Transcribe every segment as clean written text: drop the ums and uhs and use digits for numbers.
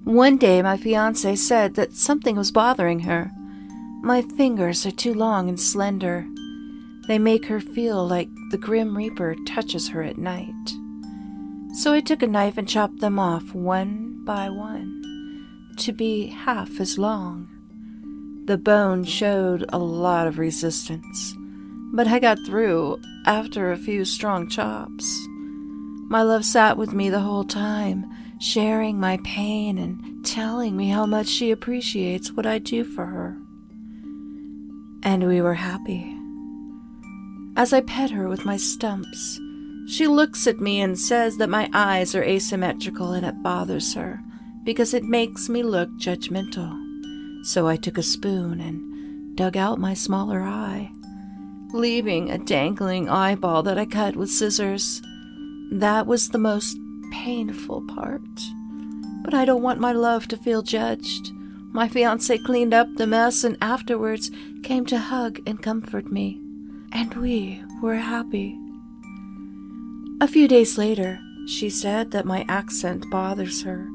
One day my fiancé said that something was bothering her. My fingers are too long and slender. They make her feel like the Grim Reaper touches her at night. So I took a knife and chopped them off one by one to be half as long. The bone showed a lot of resistance, but I got through after a few strong chops. My love sat with me the whole time, sharing my pain and telling me how much she appreciates what I do for her. And we were happy. As I pet her with my stumps, she looks at me and says that my eyes are asymmetrical and it bothers her because it makes me look judgmental. So I took a spoon and dug out my smaller eye, leaving a dangling eyeball that I cut with scissors. That was the most painful part. But I don't want my love to feel judged. My fiancé cleaned up the mess and afterwards came to hug and comfort me. And we were happy. A few days later, she said that my accent bothers her.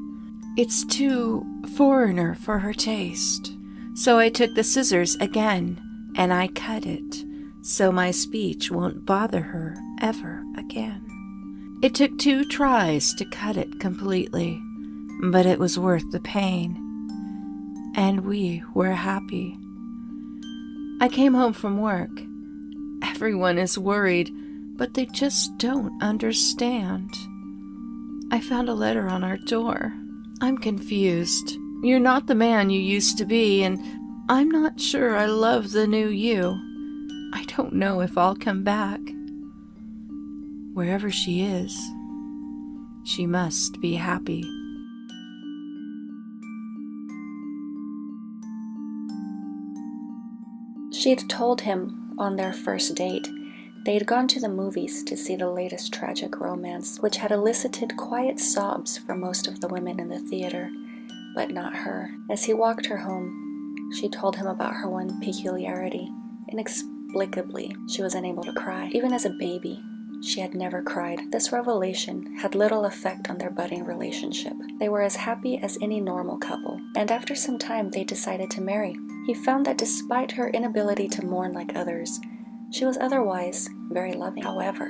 It's too foreigner for her taste. So I took the scissors again and I cut it so my speech won't bother her ever again. It took 2 tries to cut it completely, but it was worth the pain. And we were happy. I came home from work. Everyone is worried, but they just don't understand. I found a letter on our door. I'm confused. You're not the man you used to be, and I'm not sure I love the new you. I don't know if I'll come back. Wherever she is, she must be happy. She'd told him on their first date they'd gone to the movies to see the latest tragic romance, which had elicited quiet sobs from most of the women in the theater, but not her. As he walked her home, she told him about her one peculiarity. Inexplicably, she was unable to cry. Even as a baby, she had never cried. This revelation had little effect on their budding relationship. They were as happy as any normal couple, and after some time they decided to marry. He found that despite her inability to mourn like others, she was otherwise very loving. However,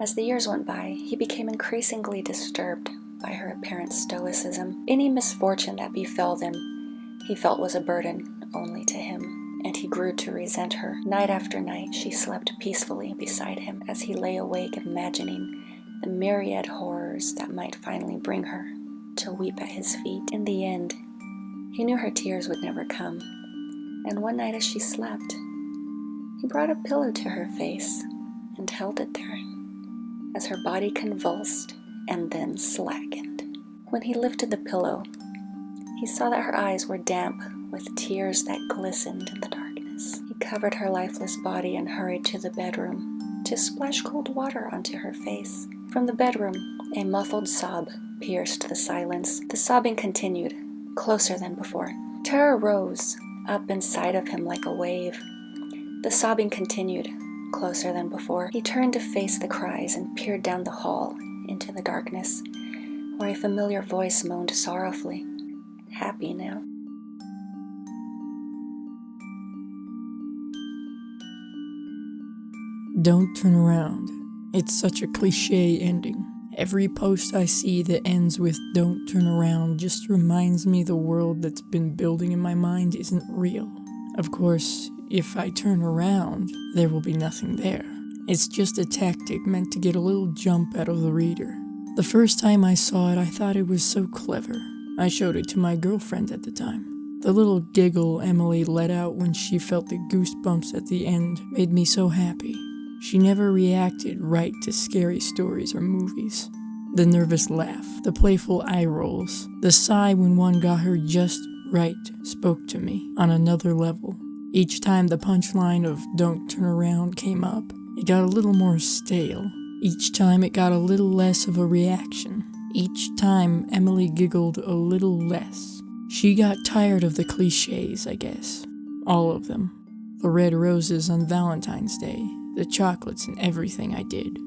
as the years went by, he became increasingly disturbed by her apparent stoicism. Any misfortune that befell them, he felt was a burden only to him, and he grew to resent her. Night after night, she slept peacefully beside him as he lay awake imagining the myriad horrors that might finally bring her to weep at his feet. In the end, he knew her tears would never come, and one night as she slept, he brought a pillow to her face and held it there as her body convulsed and then slackened. When he lifted the pillow, he saw that her eyes were damp with tears that glistened in the darkness. He covered her lifeless body and hurried to the bedroom to splash cold water onto her face. From the bedroom, a muffled sob pierced the silence. The sobbing continued, closer than before. Terror rose up inside of him like a wave. The sobbing continued, closer than before. He turned to face the cries and peered down the hall into the darkness, where a familiar voice moaned sorrowfully, happy now. Don't turn around. It's such a cliché ending. Every post I see that ends with "don't turn around" just reminds me the world that's been building in my mind isn't real. Of course, if I turn around, there will be nothing there. It's just a tactic meant to get a little jump out of the reader. The first time I saw it, I thought it was so clever. I showed it to my girlfriend at the time. The little giggle Emily let out when she felt the goosebumps at the end made me so happy. She never reacted right to scary stories or movies. The nervous laugh, the playful eye rolls, the sigh when one got her just right spoke to me on another level. Each time the punchline of "don't turn around" came up, it got a little more stale. Each time it got a little less of a reaction. Each time Emily giggled a little less. She got tired of the cliches, I guess. All of them. The red roses on Valentine's Day, the chocolates and everything I did.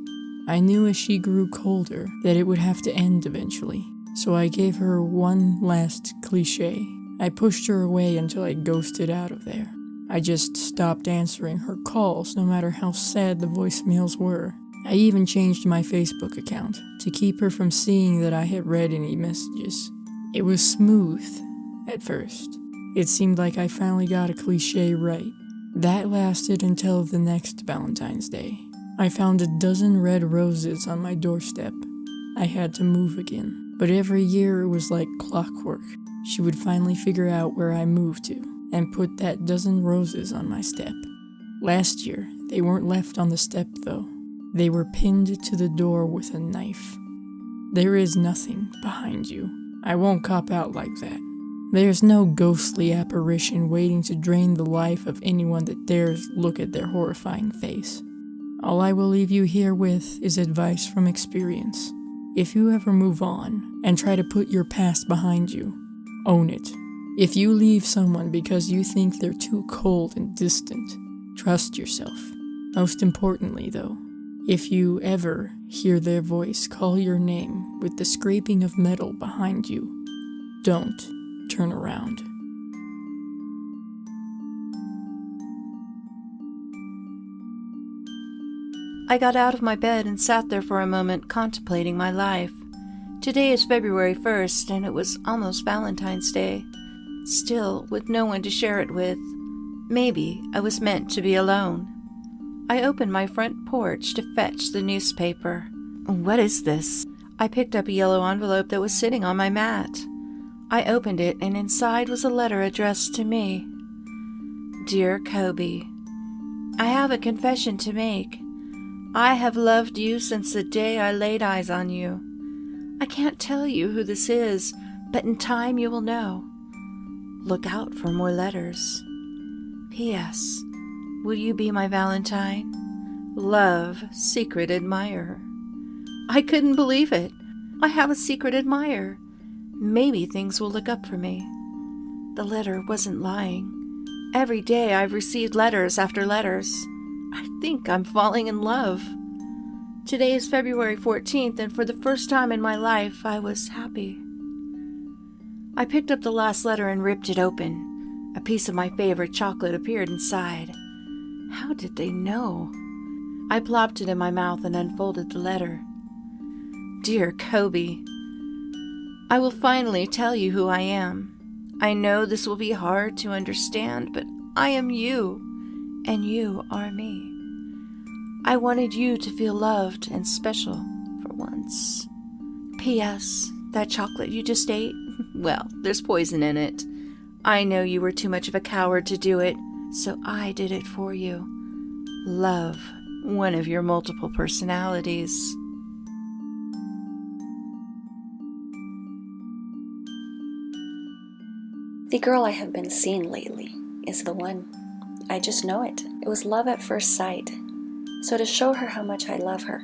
I knew as she grew colder that it would have to end eventually. So I gave her one last cliche. I pushed her away until I ghosted out of there. I just stopped answering her calls, no matter how sad the voicemails were. I even changed my Facebook account to keep her from seeing that I had read any messages. It was smooth at first. It seemed like I finally got a cliche right. That lasted until the next Valentine's Day. I found a dozen red roses on my doorstep. I had to move again, but every year it was like clockwork. She would finally figure out where I moved to and put that dozen roses on my step. Last year, they weren't left on the step though. They were pinned to the door with a knife. There is nothing behind you. I won't cop out like that. There's no ghostly apparition waiting to drain the life of anyone that dares look at their horrifying face. All I will leave you here with is advice from experience. If you ever move on and try to put your past behind you, own it. If you leave someone because you think they're too cold and distant, trust yourself. Most importantly, though, if you ever hear their voice call your name with the scraping of metal behind you, don't turn around. I got out of my bed and sat there for a moment contemplating my life. Today is February 1st, and it was almost Valentine's Day. Still, with no one to share it with. Maybe I was meant to be alone. I opened my front porch to fetch the newspaper. What is this? I picked up a yellow envelope that was sitting on my mat. I opened it, and inside was a letter addressed to me. Dear Kobe, I have a confession to make. I have loved you since the day I laid eyes on you. I can't tell you who this is, but in time you will know. Look out for more letters. P.S. Will you be my Valentine? Love, secret admirer. I couldn't believe it. I have a secret admirer. Maybe things will look up for me. The letter wasn't lying. Every day I've received letters after letters. I think I'm falling in love. Today is February 14th, and for the first time in my life, I was happy. I picked up the last letter and ripped it open. A piece of my favorite chocolate appeared inside. How did they know? I plopped it in my mouth and unfolded the letter. Dear Kobe, I will finally tell you who I am. I know this will be hard to understand, but I am you, and you are me. I wanted you to feel loved and special for once. P.S. That chocolate you just ate? Well, there's poison in it. I know you were too much of a coward to do it, so I did it for you. Love, one of your multiple personalities. The girl I have been seeing lately is the one. I just know it. It was love at first sight. So to show her how much I love her,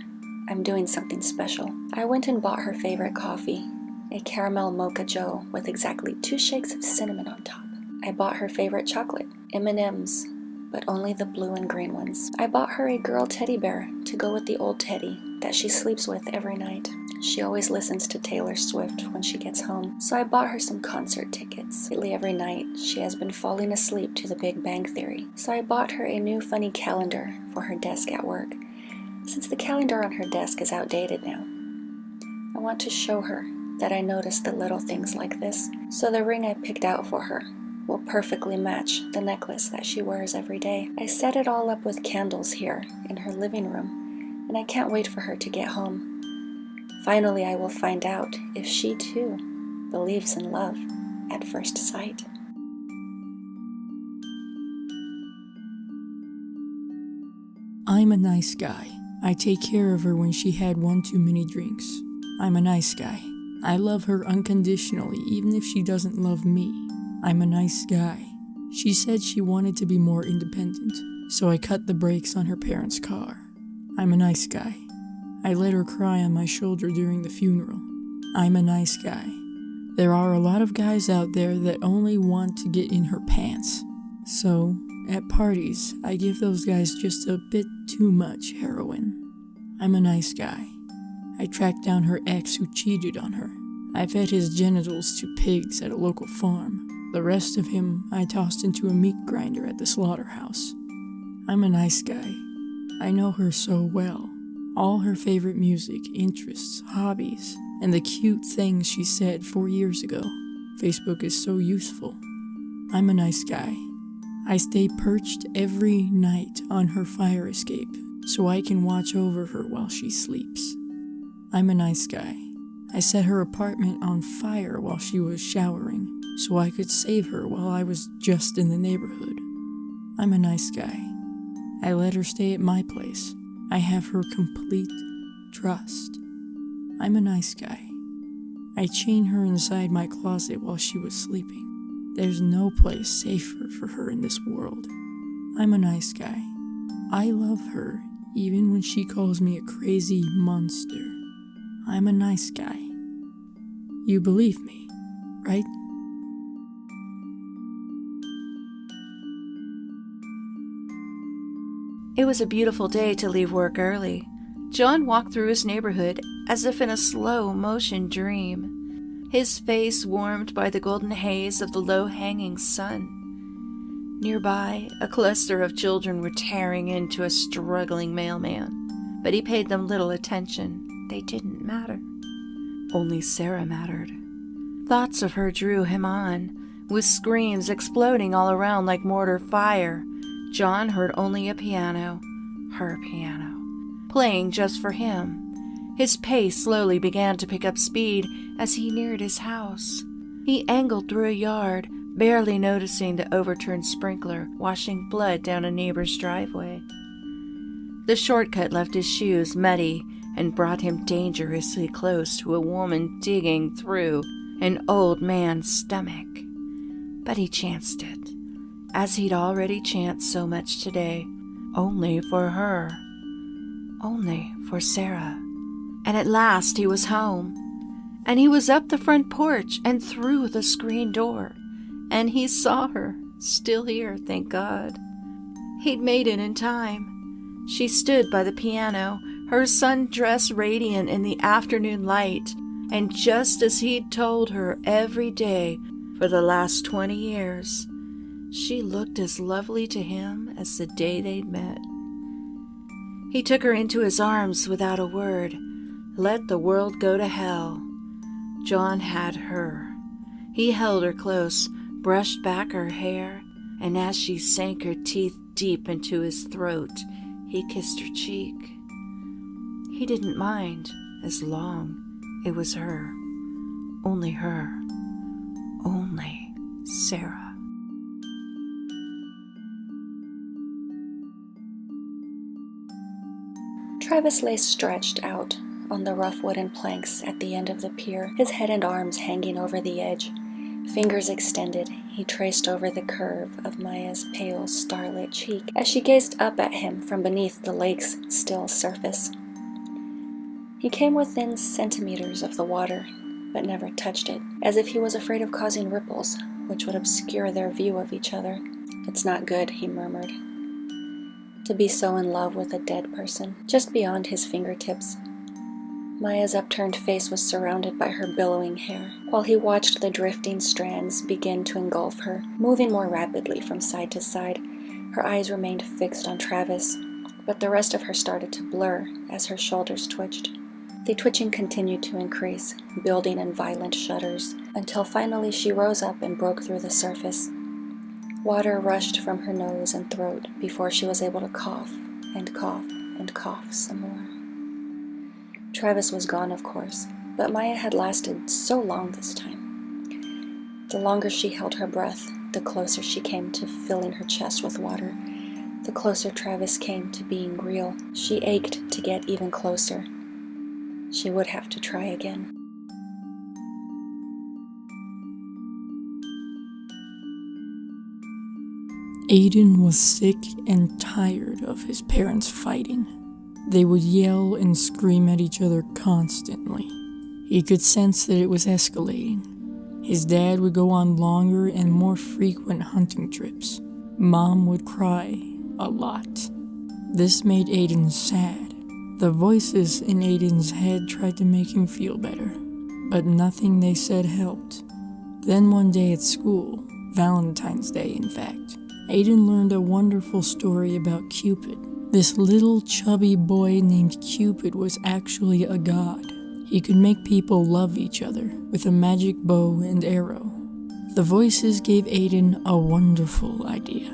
I'm doing something special. I went and bought her favorite coffee, a caramel mocha joe with exactly 2 shakes of cinnamon on top. I bought her favorite chocolate, M&Ms, but only the blue and green ones. I bought her a girl teddy bear to go with the old teddy that she sleeps with every night. She always listens to Taylor Swift when she gets home, so I bought her some concert tickets. Lately every night, she has been falling asleep to The Big Bang Theory, so I bought her a new funny calendar for her desk at work, since the calendar on her desk is outdated now. I want to show her that I noticed the little things like this, so the ring I picked out for her will perfectly match the necklace that she wears every day. I set it all up with candles here in her living room, and I can't wait for her to get home. Finally, I will find out if she too believes in love at first sight. I'm a nice guy. I take care of her when she had one too many drinks. I'm a nice guy. I love her unconditionally, even if she doesn't love me. I'm a nice guy. She said she wanted to be more independent, so I cut the brakes on her parents' car. I'm a nice guy. I let her cry on my shoulder during the funeral. I'm a nice guy. There are a lot of guys out there that only want to get in her pants. So, at parties, I give those guys just a bit too much heroin. I'm a nice guy. I tracked down her ex who cheated on her. I fed his genitals to pigs at a local farm. The rest of him I tossed into a meat grinder at the slaughterhouse. I'm a nice guy. I know her so well. All her favorite music, interests, hobbies, and the cute things she said 4 years ago. Facebook is so useful. I'm a nice guy. I stay perched every night on her fire escape so I can watch over her while she sleeps. I'm a nice guy. I set her apartment on fire while she was showering so I could save her while I was just in the neighborhood. I'm a nice guy. I let her stay at my place. I have her complete trust. I'm a nice guy. I chain her inside my closet while she was sleeping. There's no place safer for her in this world. I'm a nice guy. I love her even when she calls me a crazy monster. I'm a nice guy. You believe me, right? It was a beautiful day to leave work early. John walked through his neighborhood as if in a slow-motion dream, his face warmed by the golden haze of the low-hanging sun. Nearby, a cluster of children were tearing into a struggling mailman, but he paid them little attention. They didn't matter. Only Sarah mattered. Thoughts of her drew him on, with screams exploding all around like mortar fire. John heard only a piano, her piano, playing just for him. His pace slowly began to pick up speed as he neared his house. He angled through a yard, barely noticing the overturned sprinkler washing blood down a neighbor's driveway. The shortcut left his shoes muddy and brought him dangerously close to a woman digging through an old man's stomach. But he chanced it, as he'd already chanced so much today, only for her, only for Sarah. And at last he was home, and he was up the front porch and through the screen door, and he saw her, still here, thank God. He'd made it in time. She stood by the piano, her sundress radiant in the afternoon light, and just as he'd told her every day for the last 20 years, she looked as lovely to him as the day they'd met. He took her into his arms without a word. Let the world go to hell. John had her. He held her close, brushed back her hair, and as she sank her teeth deep into his throat, he kissed her cheek. He didn't mind, as long it was her. Only her. Only Sarah. Travis lay stretched out on the rough wooden planks at the end of the pier, his head and arms hanging over the edge. Fingers extended, he traced over the curve of Maya's pale, starlit cheek as she gazed up at him from beneath the lake's still surface. He came within centimeters of the water, but never touched it, as if he was afraid of causing ripples, which would obscure their view of each other. "It's not good," he murmured, to be so in love with a dead person, just beyond his fingertips. Maya's upturned face was surrounded by her billowing hair, while he watched the drifting strands begin to engulf her, moving more rapidly from side to side. Her eyes remained fixed on Travis, but the rest of her started to blur as her shoulders twitched. The twitching continued to increase, building in violent shudders, until finally she rose up and broke through the surface. Water rushed from her nose and throat before she was able to cough and cough and cough some more. Travis was gone, of course, but Maya had lasted so long this time. The longer she held her breath, the closer she came to filling her chest with water. The closer Travis came to being real. She ached to get even closer. She would have to try again. Aiden was sick and tired of his parents fighting. They would yell and scream at each other constantly. He could sense that it was escalating. His dad would go on longer and more frequent hunting trips. Mom would cry a lot. This made Aiden sad. The voices in Aiden's head tried to make him feel better, but nothing they said helped. Then one day at school, Valentine's Day in fact, Aiden learned a wonderful story about Cupid. This little chubby boy named Cupid was actually a god. He could make people love each other with a magic bow and arrow. The voices gave Aiden a wonderful idea.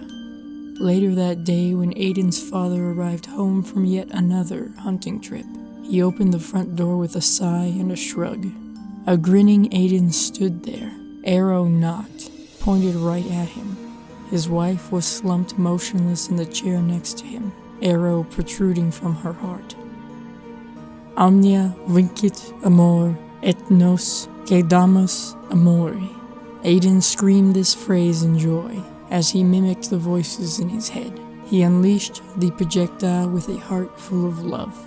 Later that day, when Aiden's father arrived home from yet another hunting trip, he opened the front door with a sigh and a shrug. A grinning Aiden stood there, arrow knocked, pointed right at him. His wife was slumped motionless in the chair next to him, arrow protruding from her heart. Omnia vincit amor et nos quedamos amori. Aiden screamed this phrase in joy as he mimicked the voices in his head. He unleashed the projectile with a heart full of love.